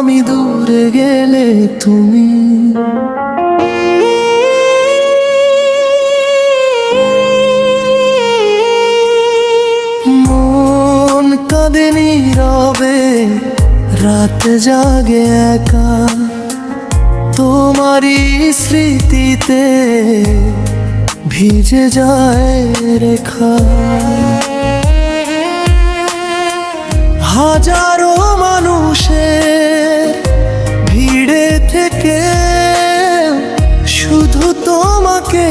আমি দূরে গেলে তুমি। মন কাঁদে নীরবে, রাত জাগে একা, তোমারই স্মৃতিতে ভিজে যায় রেখা। হাজারো মানুষের ভিড়ে থেকে শুধু তোমাকে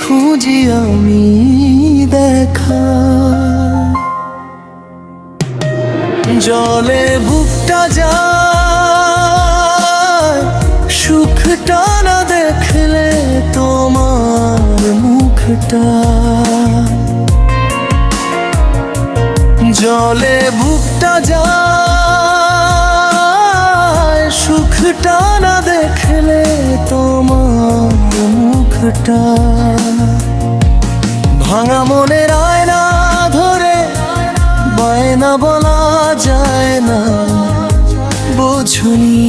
খুঁজি আমি দেখা। জলে বুকটা যায়, সুখটা না দেখলে তোমার মুখটা। জলে বুকটা যায়, সুখটা না দেখলে তোমার মুখটা। ভাঙা মনের আয়না ধরে বায়না বলা যায় না, বোঝনি।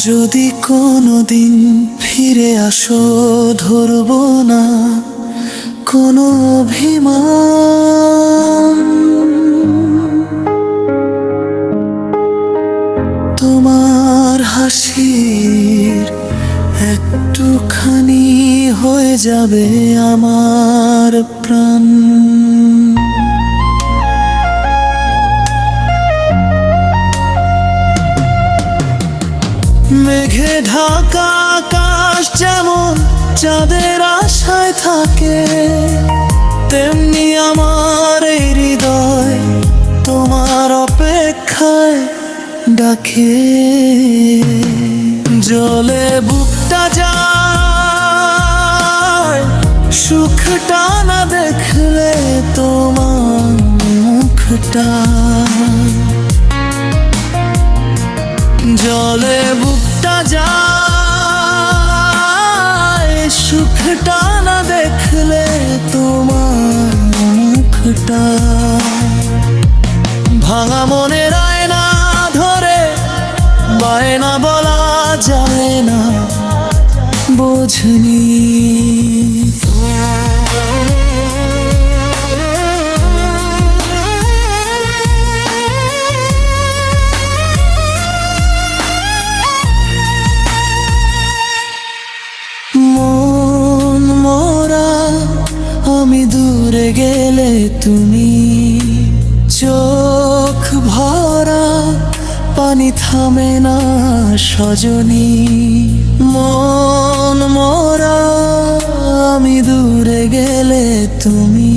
যদি কোনোদিন ফিরে আসো, ধরবো না কোনো অভিমান। তোমার হাসির একটুখানি হয়ে যাবে আমার প্রাণ। মেঘে ঢাকা আকাশ যেমন চাঁদের আশায় থাকে, তেমনি আমার এই হৃদয় তোমার অপেক্ষায় ডাকে। জলে বুকটা যায়, সুখটা না দেখলে তোমার মুখটা। জলে বুকটা যায়, সুখটা না দেখলে তোমার মুখটা। ভাঙা মনের আয়না ধরে বায়না বলা যায় না, বোঝনি। মন মরা আমি দূরে গেলে তুমি, চোখ ভরা পানি থামে না সজনী। মন মরা আমি দূরে গেলে তুমি।